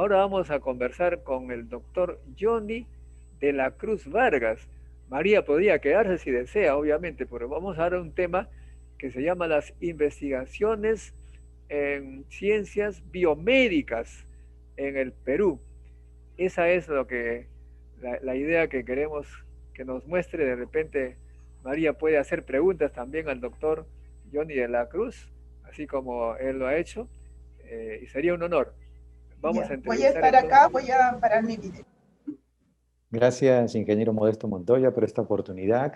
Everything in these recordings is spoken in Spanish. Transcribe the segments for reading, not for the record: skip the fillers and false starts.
ahora vamos a conversar con el doctor Johnny de la Cruz Vargas. María podría quedarse si desea, obviamente, pero vamos a dar un tema que se llama las investigaciones en ciencias biomédicas en el Perú. Esa es la idea que queremos que nos muestre. De repente María puede hacer preguntas también al doctor Johnny de la Cruz, así como él lo ha hecho, y sería un honor. Vamos a Ya, voy a entrevistar estar entonces. acá, voy a parar mi video. Gracias, ingeniero Modesto Montoya, por esta oportunidad.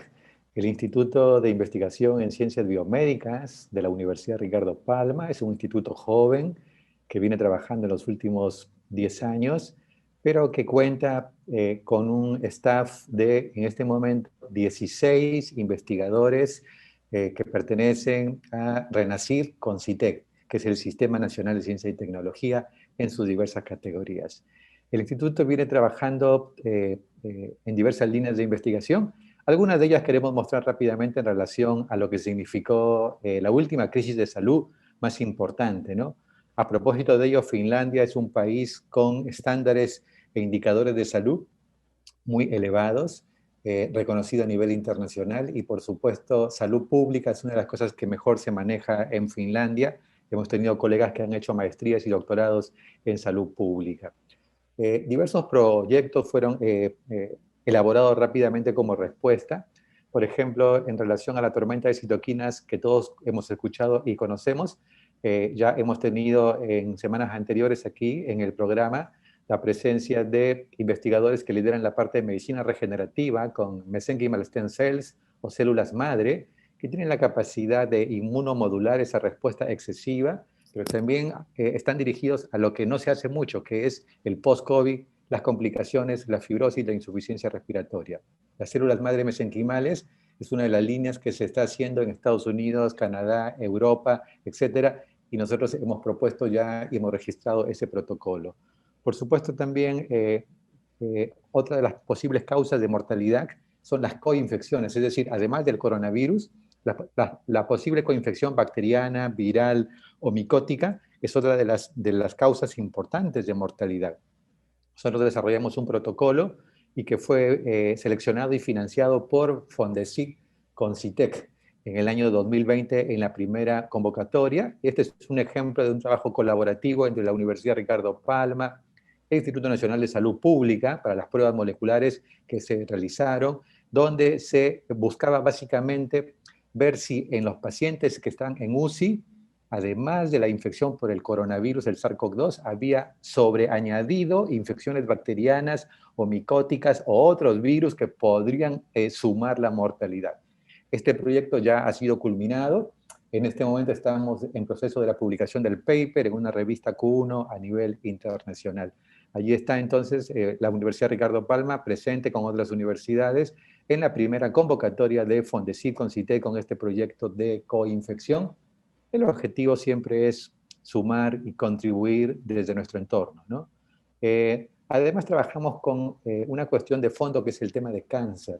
El Instituto de Investigación en Ciencias Biomédicas de la Universidad Ricardo Palma es un instituto joven que viene trabajando en los últimos 10 años, pero que cuenta con un staff de, en este momento, 16 investigadores que pertenecen a RENACIR con CITEC, que es el Sistema Nacional de Ciencia y Tecnología, en sus diversas categorías. El instituto viene trabajando en diversas líneas de investigación. Algunas de ellas queremos mostrar rápidamente en relación a lo que significó la última crisis de salud más importante, ¿no? A propósito de ello, Finlandia es un país con estándares e indicadores de salud muy elevados, reconocido a nivel internacional, y por supuesto salud pública es una de las cosas que mejor se maneja en Finlandia. Hemos tenido colegas que han hecho maestrías y doctorados en salud pública. Diversos proyectos fueron elaborados rápidamente como respuesta. Por ejemplo, en relación a la tormenta de citoquinas que todos hemos escuchado y conocemos, ya hemos tenido en semanas anteriores aquí en el programa la presencia de investigadores que lideran la parte de medicina regenerativa con mesenchymal stem cells o células madre, que tienen la capacidad de inmunomodular esa respuesta excesiva, pero también están dirigidos a lo que no se hace mucho, que es el post-COVID, las complicaciones, la fibrosis, la insuficiencia respiratoria. Las células madre mesenquimales es una de las líneas que se está haciendo en Estados Unidos, Canadá, Europa, etcétera, y nosotros hemos propuesto ya y hemos registrado ese protocolo. Por supuesto, también otra de las posibles causas de mortalidad son las coinfecciones, es decir, además del coronavirus, la posible coinfección bacteriana, viral o micótica es otra de las causas importantes de mortalidad. Nosotros desarrollamos un protocolo y que fue seleccionado y financiado por Fondesit con CITEC en el año 2020 en la primera convocatoria. Este es un ejemplo de un trabajo colaborativo entre la Universidad Ricardo Palma, el Instituto Nacional de Salud Pública para las pruebas moleculares que se realizaron, donde se buscaba básicamente ver si en los pacientes que están en UCI, además de la infección por el coronavirus, el SARS-CoV-2, había sobreañadido infecciones bacterianas o micóticas o otros virus que podrían sumar la mortalidad. Este proyecto ya ha sido culminado. En este momento estamos en proceso de la publicación del paper en una revista Q1 a nivel internacional. Allí está entonces la Universidad Ricardo Palma presente con otras universidades en la primera convocatoria de Fondesit con CITEC con este proyecto de coinfección. El objetivo siempre es sumar y contribuir desde nuestro entorno, ¿no? Además, trabajamos con una cuestión de fondo que es el tema de cáncer.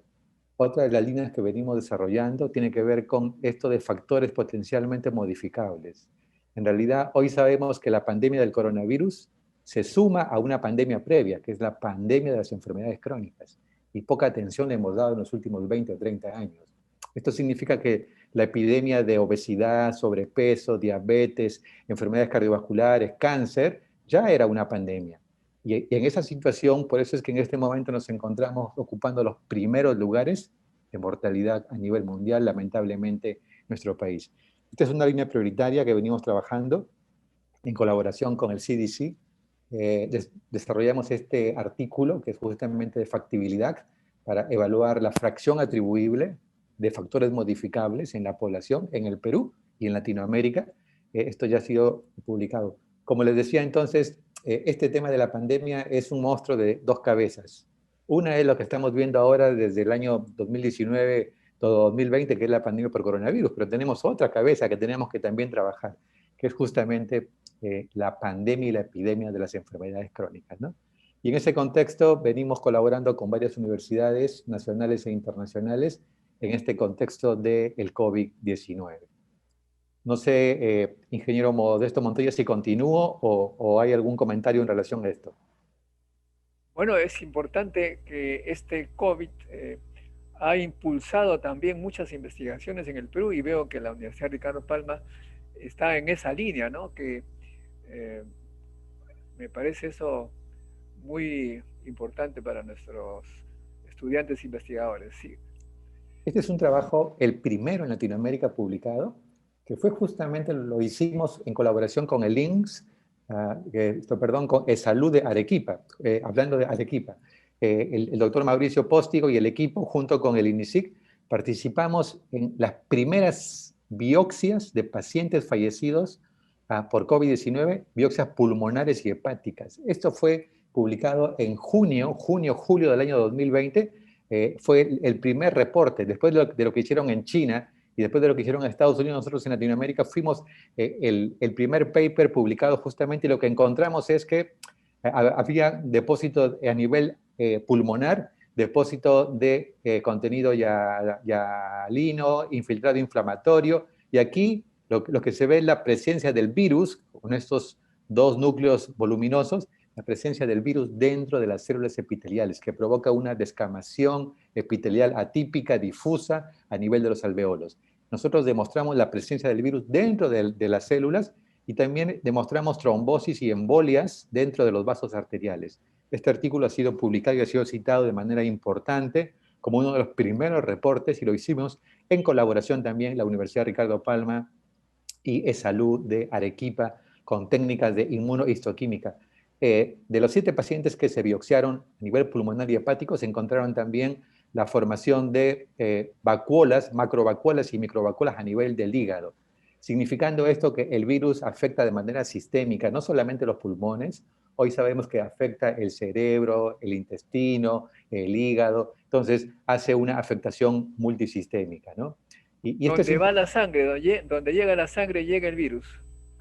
Otra de las líneas que venimos desarrollando tiene que ver con esto de factores potencialmente modificables. En realidad, hoy sabemos que la pandemia del coronavirus se suma a una pandemia previa, que es la pandemia de las enfermedades crónicas, y poca atención le hemos dado en los últimos 20 o 30 años. Esto significa que la epidemia de obesidad, sobrepeso, diabetes, enfermedades cardiovasculares, cáncer, ya era una pandemia. Y en esa situación, por eso es que en este momento nos encontramos ocupando los primeros lugares de mortalidad a nivel mundial, lamentablemente, en nuestro país. Esta es una línea prioritaria que venimos trabajando en colaboración con el CDC. Desarrollamos este artículo que es justamente de factibilidad para evaluar la fracción atribuible de factores modificables en la población en el Perú y en Latinoamérica. Esto ya ha sido publicado. Como les decía entonces, este tema de la pandemia es un monstruo de dos cabezas. Una es lo que estamos viendo ahora desde el año 2019, todo 2020, que es la pandemia por coronavirus, pero tenemos otra cabeza que tenemos que también trabajar, que es justamente la pandemia y la epidemia de las enfermedades crónicas, ¿no? Y en ese contexto venimos colaborando con varias universidades nacionales e internacionales en este contexto del COVID-19. No sé, ingeniero Modesto Montoya, si continúo o hay algún comentario en relación a esto. Bueno, es importante que este COVID ha impulsado también muchas investigaciones en el Perú y veo que la Universidad Ricardo Palma está en esa línea, ¿no? Que eh, me parece eso muy importante para nuestros estudiantes investigadores. Sí. Este es un trabajo, el primero en Latinoamérica publicado, que fue justamente, lo hicimos en colaboración con el INSS, perdón, con Salud de Arequipa, hablando de Arequipa. El doctor Mauricio Póstigo y el equipo, junto con el INISIC, participamos en las primeras biopsias de pacientes fallecidos por COVID-19, biopsias pulmonares y hepáticas. Esto fue publicado en julio del año 2020. Fue el primer reporte, después de lo que hicieron en China y después de lo que hicieron en Estados Unidos, nosotros en Latinoamérica fuimos el primer paper publicado justamente, y lo que encontramos es que había depósito a nivel pulmonar, depósito de contenido hialino, infiltrado inflamatorio, y aquí lo que se ve es la presencia del virus, con estos dos núcleos voluminosos, la presencia del virus dentro de las células epiteliales, que provoca una descamación epitelial atípica, difusa, a nivel de los alveolos. Nosotros demostramos la presencia del virus dentro de las células y también demostramos trombosis y embolias dentro de los vasos arteriales. Este artículo ha sido publicado y ha sido citado de manera importante como uno de los primeros reportes, y lo hicimos en colaboración también la Universidad Ricardo Palma y ESalud de Arequipa, con técnicas de inmunohistoquímica. De los 7 pacientes que se biopsiaron a nivel pulmonar y hepático, se encontraron también la formación de vacuolas, macrovacuolas y microvacuolas a nivel del hígado, significando esto que el virus afecta de manera sistémica, no solamente los pulmones. Hoy sabemos que afecta el cerebro, el intestino, el hígado, entonces hace una afectación multisistémica, ¿no? Y esto es Donde va la sangre, donde llega la sangre, llega el virus.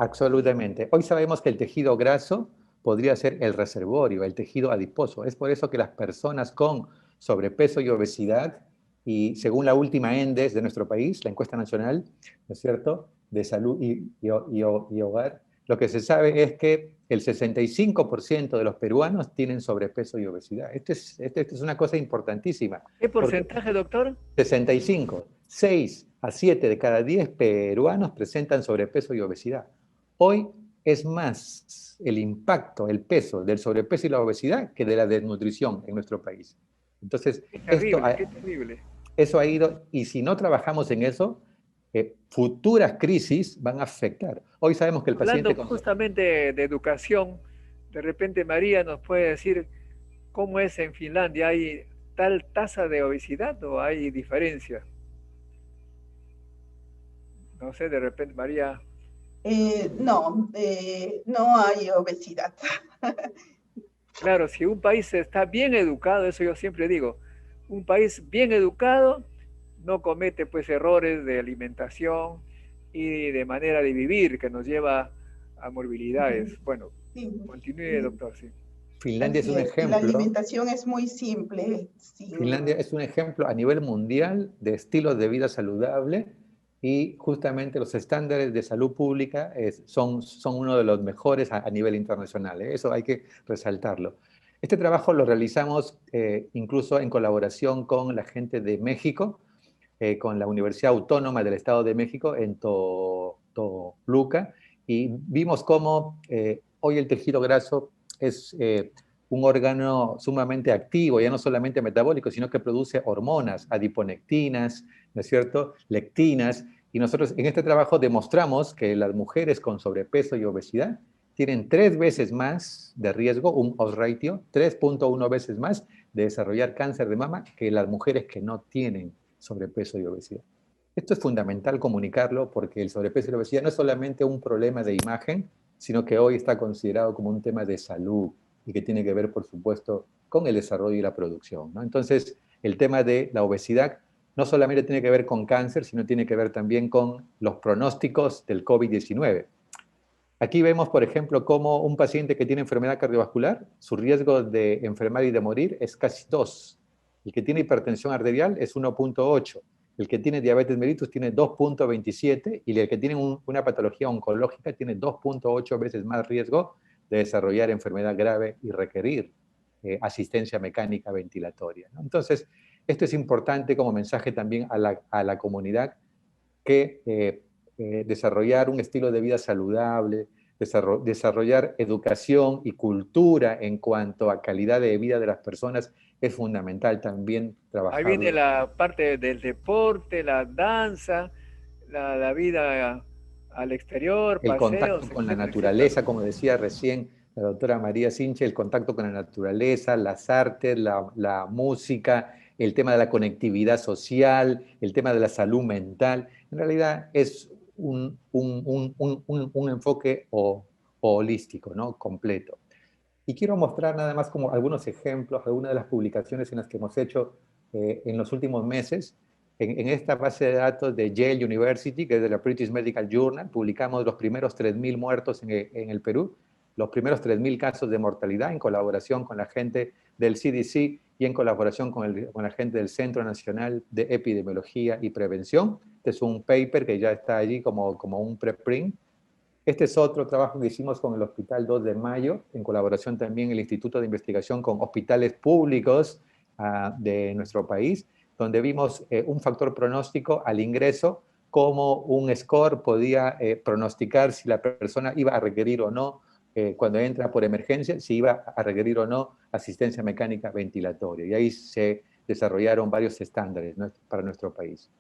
absolutamente. Hoy sabemos que el tejido graso podría ser el reservorio, el tejido adiposo. Es por eso que las personas con sobrepeso y obesidad, y según la última ENDES de nuestro país, la encuesta nacional, ¿no es cierto?, de salud y hogar, lo que se sabe es que el 65% de los peruanos tienen sobrepeso y obesidad. Esto es una cosa importantísima, ¿Qué porque porcentaje, doctor? 65, 6 a 7 de cada 10 peruanos presentan sobrepeso y obesidad. Hoy es más el impacto, el peso del sobrepeso y la obesidad que de la desnutrición en nuestro país. Entonces, Qué terrible, qué terrible. eso ha ido, y si no trabajamos en eso, futuras crisis van a afectar. Hoy sabemos que el Hablando paciente justamente de educación, de repente María nos puede decir cómo es en Finlandia. ¿Hay tal tasa de obesidad o hay diferencia? No sé, de repente María. No, no hay obesidad. Claro, si un país está bien educado, eso yo siempre digo, un país bien educado no comete pues errores de alimentación y de manera de vivir que nos lleva a morbilidades. Bueno, Sí, continúe, doctor, sí. Finlandia es así un es. Y la ejemplo. alimentación es muy simple. Finlandia es un ejemplo a nivel mundial de estilos de vida saludable, y justamente los estándares de salud pública son uno de los mejores a nivel internacional. Eso hay que resaltarlo. Este trabajo lo realizamos incluso en colaboración con la gente de México, con la Universidad Autónoma del Estado de México en Toluca, y vimos cómo hoy el tejido graso es un órgano sumamente activo, ya no solamente metabólico, sino que produce hormonas, adiponectinas, ¿no es cierto?, lectinas, y nosotros en este trabajo demostramos que las mujeres con sobrepeso y obesidad tienen 3 veces más de riesgo, un odds ratio, 3.1 veces más de desarrollar cáncer de mama que las mujeres que no tienen sobrepeso y obesidad. Esto es fundamental comunicarlo, porque el sobrepeso y la obesidad no es solamente un problema de imagen, sino que hoy está considerado como un tema de salud y que tiene que ver, por supuesto, con el desarrollo y la producción, ¿no? Entonces, el tema de la obesidad no solamente tiene que ver con cáncer, sino tiene que ver también con los pronósticos del COVID-19. Aquí vemos, por ejemplo, cómo un paciente que tiene enfermedad cardiovascular, su riesgo de enfermar y de morir es casi 2. El que tiene hipertensión arterial es 1.8. El que tiene diabetes mellitus tiene 2.27 y el que tiene una patología oncológica tiene 2.8 veces más riesgo de desarrollar enfermedad grave y requerir asistencia mecánica ventilatoria, ¿no? Entonces, esto es importante como mensaje también a la comunidad, que desarrollar un estilo de vida saludable, desarrollar educación y cultura en cuanto a calidad de vida de las personas es fundamental también Ahí viene trabajarlo. la parte del deporte, la danza, la vida al exterior, El paseos, contacto con la etcétera, etcétera. naturaleza, como decía recién la doctora María Sinche, el contacto con la naturaleza, las artes, la música, el tema de la conectividad social, el tema de la salud mental, en realidad es un enfoque holístico, ¿no? Completo. Y quiero mostrar nada más como algunos ejemplos, algunas de las publicaciones en las que hemos hecho en los últimos meses. En esta base de datos de Yale University, que es de la British Medical Journal, publicamos los primeros 3.000 muertos en el Perú, los primeros 3.000 casos de mortalidad en colaboración con la gente del CDC y en colaboración con la gente del Centro Nacional de Epidemiología y Prevención. Este es un paper que ya está allí como un preprint. Este es otro trabajo que hicimos con el Hospital 2 de Mayo, en colaboración también el Instituto de Investigación con hospitales públicos de nuestro país, donde vimos un factor pronóstico al ingreso, cómo un score podía pronosticar si la persona iba a requerir o no, cuando entra por emergencia, si iba a requerir o no asistencia mecánica ventilatoria. Y ahí se desarrollaron varios estándares, ¿no?, para nuestro país.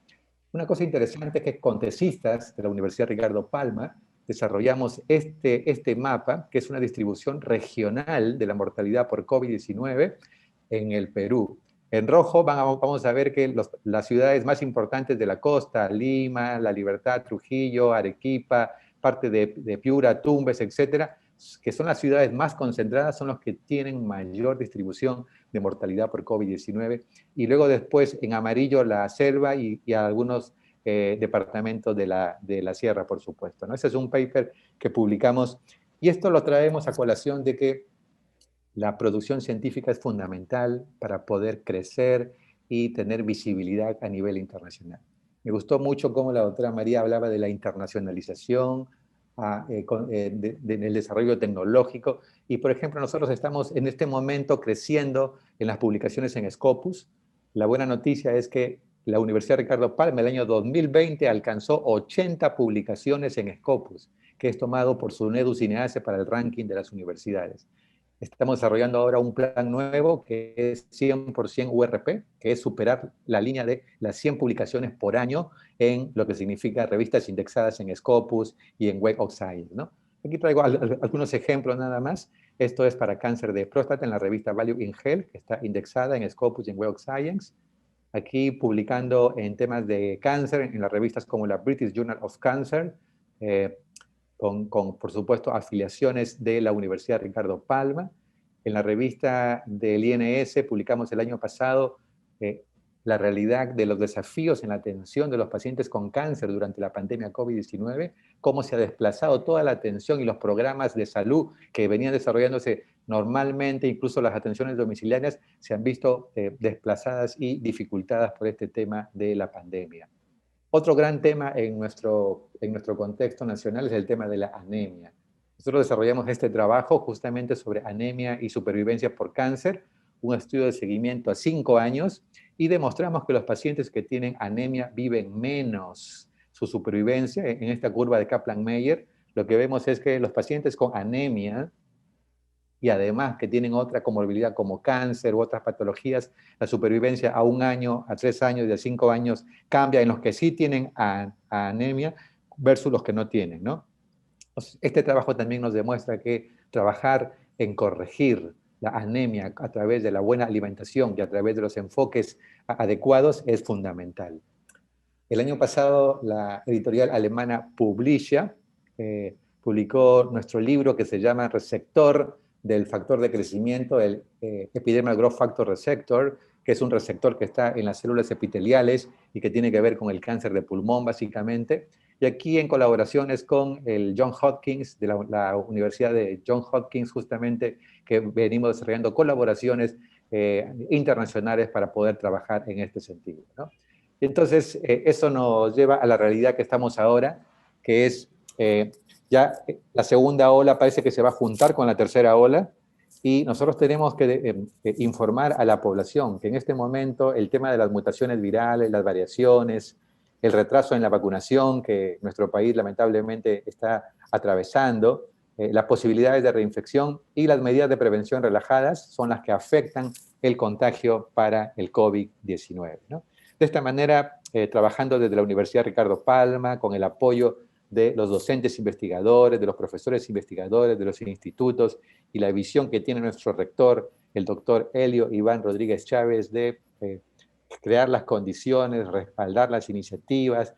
Una cosa interesante es que con tesistas de la Universidad Ricardo Palma desarrollamos este mapa, que es una distribución regional de la mortalidad por COVID-19 en el Perú. En rojo vamos a ver que las ciudades más importantes de la costa, Lima, La Libertad, Trujillo, Arequipa, parte de Piura, Tumbes, etcétera, que son las ciudades más concentradas, son los que tienen mayor distribución de mortalidad por COVID-19. Y luego después en amarillo la selva y algunos departamentos de la sierra, por supuesto, ¿no? Ese es un paper que publicamos y esto lo traemos a colación de que la producción científica es fundamental para poder crecer y tener visibilidad a nivel internacional. Me gustó mucho cómo la doctora María hablaba de la internacionalización, del desarrollo tecnológico. Y, por ejemplo, nosotros estamos en este momento creciendo en las publicaciones en Scopus. La buena noticia es que la Universidad Ricardo Palma el año 2020 alcanzó 80 publicaciones en Scopus, que es tomado por SUNEDU Cinease para el ranking de las universidades. Estamos desarrollando ahora un plan nuevo que es 100% URP, que es superar la línea de las 100 publicaciones por año en lo que significa revistas indexadas en Scopus y en Web of Science, ¿no? Aquí traigo algunos ejemplos nada más. Esto es para cáncer de próstata en la revista Value in Health, que está indexada en Scopus y en Web of Science. Aquí publicando en temas de cáncer en las revistas como la British Journal of Cancer, por supuesto, afiliaciones de la Universidad Ricardo Palma. En la revista del INS publicamos el año pasado la realidad de los desafíos en la atención de los pacientes con cáncer durante la pandemia COVID-19, cómo se ha desplazado toda la atención y los programas de salud que venían desarrollándose normalmente, incluso las atenciones domiciliarias, se han visto desplazadas y dificultadas por este tema de la pandemia. Otro gran tema en nuestro contexto nacional es el tema de la anemia. Nosotros desarrollamos este trabajo justamente sobre anemia y supervivencia por cáncer, un estudio de seguimiento a 5 años, y demostramos que los pacientes que tienen anemia viven menos su supervivencia. En esta curva de Kaplan-Meier, lo que vemos es que los pacientes con anemia y además que tienen otra comorbilidad como cáncer u otras patologías, la supervivencia a 1 año, a 3 años y a 5 años cambia en los que sí tienen anemia versus los que no tienen, ¿no? Este trabajo también nos demuestra que trabajar en corregir la anemia a través de la buena alimentación y a través de los enfoques adecuados es fundamental. El año pasado la editorial alemana Publisha publicó nuestro libro que se llama Receptor del factor de crecimiento, el Epidermal Growth Factor Receptor, que es un receptor que está en las células epiteliales y que tiene que ver con el cáncer de pulmón básicamente. Y aquí en colaboraciones con el John Hopkins, de la Universidad de John Hopkins justamente, que venimos desarrollando colaboraciones internacionales para poder trabajar en este sentido, ¿no? Entonces, eso nos lleva a la realidad que estamos ahora, que es ya la segunda ola parece que se va a juntar con la tercera ola, y nosotros tenemos que informar a la población que en este momento el tema de las mutaciones virales, las variaciones, el retraso en la vacunación que nuestro país lamentablemente está atravesando, las posibilidades de reinfección y las medidas de prevención relajadas son las que afectan el contagio para el COVID-19, ¿no? De esta manera, trabajando desde la Universidad Ricardo Palma, con el apoyo de los docentes investigadores, de los profesores investigadores, de los institutos y la visión que tiene nuestro rector, el doctor Helio Iván Rodríguez Chávez, de crear las condiciones, respaldar las iniciativas,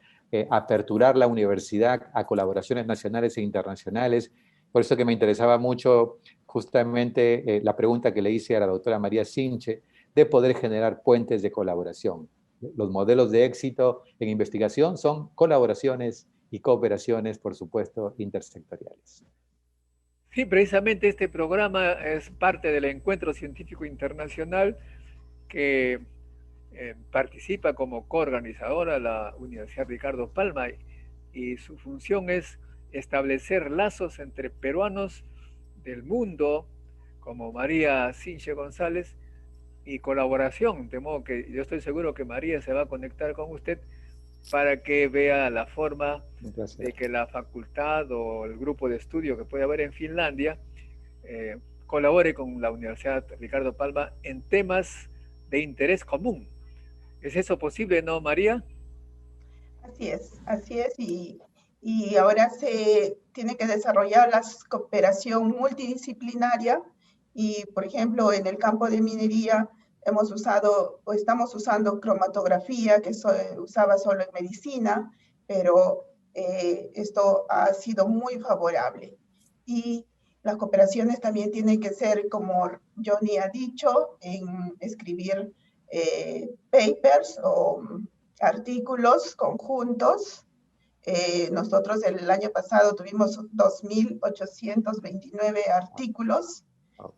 aperturar la universidad a colaboraciones nacionales e internacionales. Por eso que me interesaba mucho justamente la pregunta que le hice a la doctora María Sinche, de poder generar puentes de colaboración. Los modelos de éxito en investigación son colaboraciones y cooperaciones, por supuesto, intersectoriales. Sí, precisamente este programa es parte del Encuentro Científico Internacional que participa como coorganizadora la Universidad Ricardo Palma, y su función es establecer lazos entre peruanos del mundo, como María Sinche González, y colaboración, de modo que yo estoy seguro que María se va a conectar con usted para que vea la forma de que la facultad o el grupo de estudio que puede haber en Finlandia colabore con la Universidad Ricardo Palma en temas de interés común. ¿Es eso posible, no, María? Así es, y ahora se tiene que desarrollar la cooperación multidisciplinaria y, por ejemplo, en el campo de minería hemos usado o estamos usando cromatografía que usaba solo en medicina, pero esto ha sido muy favorable. Y las cooperaciones también tienen que ser, como Johnny ha dicho, en escribir papers o artículos conjuntos. Nosotros el año pasado tuvimos 2.829 artículos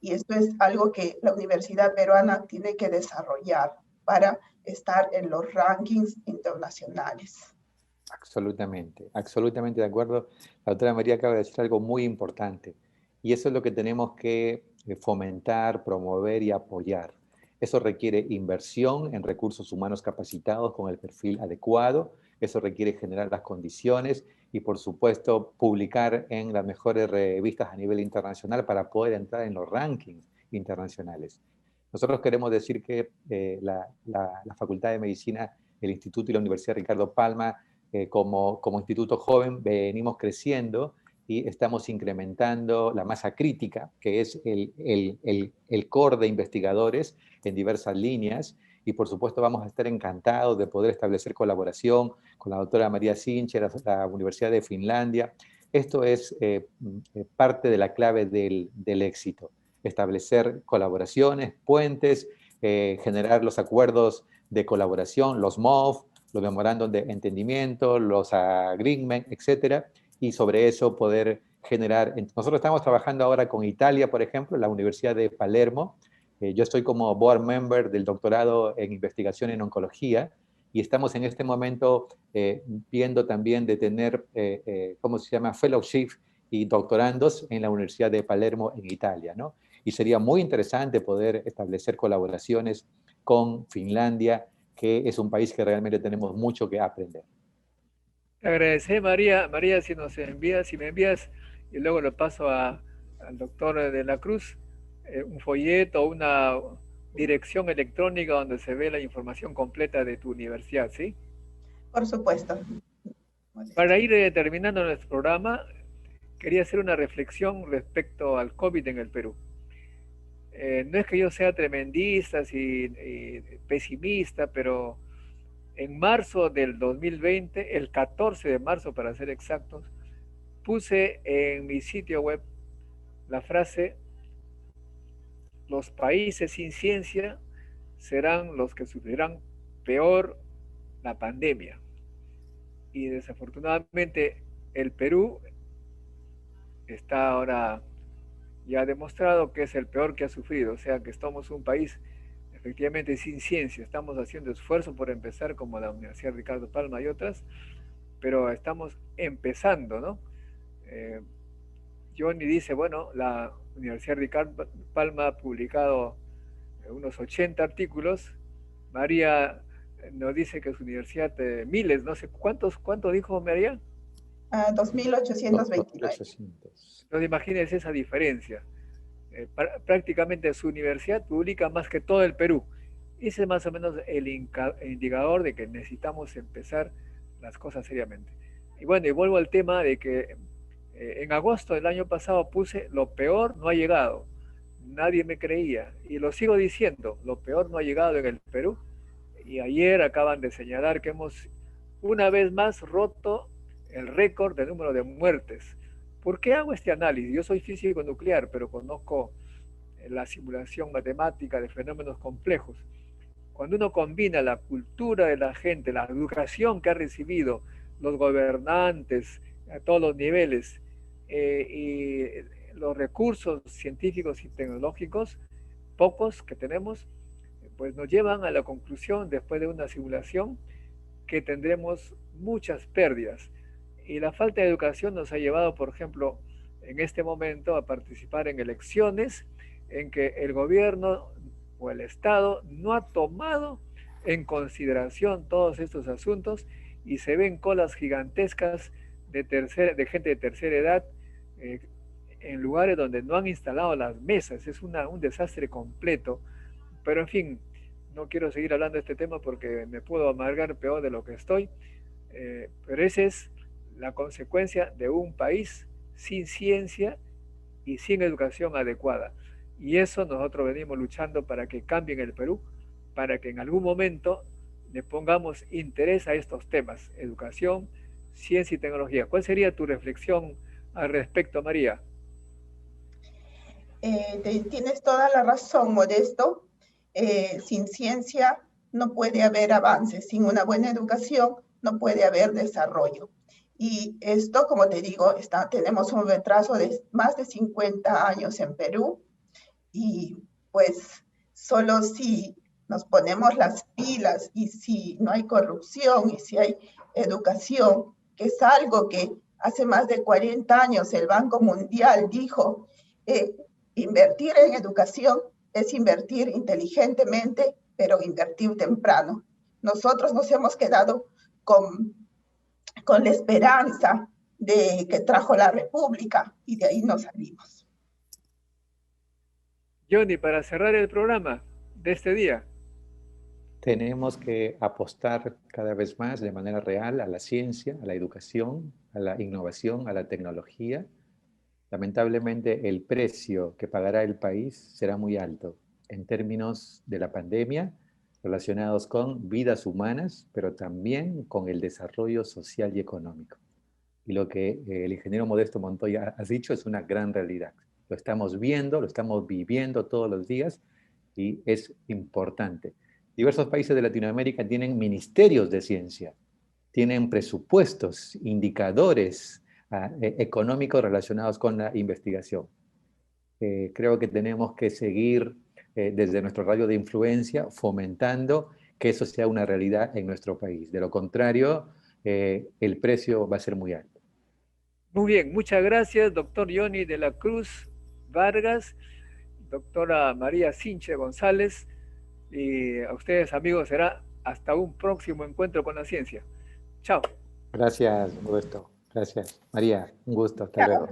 y esto es algo que la Universidad Peruana tiene que desarrollar para estar en los rankings internacionales. Absolutamente, absolutamente de acuerdo. La doctora María acaba de decir algo muy importante y eso es lo que tenemos que fomentar, promover y apoyar. Eso requiere inversión en recursos humanos capacitados con el perfil adecuado, eso requiere generar las condiciones y, por supuesto, publicar en las mejores revistas a nivel internacional para poder entrar en los rankings internacionales. Nosotros queremos decir que la Facultad de Medicina, el Instituto y la Universidad Ricardo Palma, como instituto joven, venimos creciendo y estamos incrementando la masa crítica, que es el core de investigadores en diversas líneas, y por supuesto vamos a estar encantados de poder establecer colaboración con la doctora María Sinche, la Universidad de Finlandia. Esto es parte de la clave del éxito, establecer colaboraciones, puentes, generar los acuerdos de colaboración, los MOF, los memorándum de entendimiento, los agreements, etcétera, y sobre eso poder generar. Nosotros estamos trabajando ahora con Italia, por ejemplo, la Universidad de Palermo. Yo estoy como board member del doctorado en investigación en oncología y estamos en este momento viendo también de tener, ¿cómo se llama?, fellowship y doctorandos en la Universidad de Palermo en Italia, ¿no? Y sería muy interesante poder establecer colaboraciones con Finlandia, que es un país que realmente tenemos mucho que aprender. Te agradecer, María. María, si me envías, y luego le paso al doctor de la Cruz, un folleto o una dirección electrónica donde se ve la información completa de tu universidad, ¿sí? Por supuesto. Para ir terminando nuestro programa, quería hacer una reflexión respecto al COVID en el Perú. No es que yo sea tremendista y pesimista, pero en marzo del 2020, el 14 de marzo para ser exactos, puse en mi sitio web la frase: los países sin ciencia serán los que sufrirán peor la pandemia. Y desafortunadamente el Perú está ahora ya demostrado que es el peor que ha sufrido, o sea que somos un país efectivamente sin ciencia. Estamos haciendo esfuerzo por empezar como la Universidad Ricardo Palma y otras, pero estamos empezando, ¿no? Johnny dice, bueno, la Universidad Ricardo Palma ha publicado unos 80 artículos. María nos dice que su universidad, miles, no sé, ¿cuánto dijo María? 2.829. Entonces imagínense esa diferencia. Prácticamente su universidad publica más que todo el Perú. Ese es más o menos el indicador de que necesitamos empezar las cosas seriamente. Y bueno, y vuelvo al tema de que en agosto del año pasado puse lo peor no ha llegado. Nadie me creía y lo sigo diciendo, lo peor no ha llegado en el Perú. Y ayer acaban de señalar que hemos una vez más roto el récord de número de muertes. ¿Por qué hago este análisis? Yo soy físico nuclear, pero conozco la simulación matemática de fenómenos complejos. Cuando uno combina la cultura de la gente, la educación que ha recibido los gobernantes a todos los niveles y los recursos científicos y tecnológicos, pocos que tenemos, pues nos llevan a la conclusión, después de una simulación, que tendremos muchas pérdidas. Y la falta de educación nos ha llevado, por ejemplo, en este momento a participar en elecciones en que el gobierno o el Estado no ha tomado en consideración todos estos asuntos y se ven colas gigantescas de gente de tercera edad en lugares donde no han instalado las mesas. Es un desastre completo. Pero en fin, no quiero seguir hablando de este tema porque me puedo amargar peor de lo que estoy. Pero esa es la consecuencia de un país sin ciencia y sin educación adecuada. Y eso nosotros venimos luchando para que cambie en el Perú, para que en algún momento le pongamos interés a estos temas, educación, ciencia y tecnología. ¿Cuál sería tu reflexión al respecto, María? Tienes toda la razón, Modesto. Sin ciencia no puede haber avances, sin una buena educación no puede haber desarrollo. Y esto, como te digo, tenemos un retraso de más de 50 años en Perú y pues solo si nos ponemos las pilas y si no hay corrupción y si hay educación, que es algo que hace más de 40 años el Banco Mundial dijo, invertir en educación es invertir inteligentemente, pero invertir temprano. Nosotros nos hemos quedado con la esperanza de que trajo la República y de ahí nos salimos. Johnny, para cerrar el programa de este día. Tenemos que apostar cada vez más de manera real a la ciencia, a la educación, a la innovación, a la tecnología. Lamentablemente, el precio que pagará el país será muy alto en términos de la pandemia, relacionados con vidas humanas, pero también con el desarrollo social y económico. Y lo que el ingeniero Modesto Montoya ha dicho es una gran realidad. Lo estamos viendo, lo estamos viviendo todos los días y es importante. Diversos países de Latinoamérica tienen ministerios de ciencia, tienen presupuestos, indicadores económicos relacionados con la investigación. Creo que tenemos que seguir desde nuestro radio de influencia fomentando que eso sea una realidad en nuestro país. De lo contrario, el precio va a ser muy alto. Muy bien, muchas gracias, doctor Johnny de la Cruz Vargas, doctora María Sinche González, y a ustedes, amigos, será hasta un próximo encuentro con la ciencia. Chao. Gracias, Modesto. Gracias. María, un gusto. Hasta luego.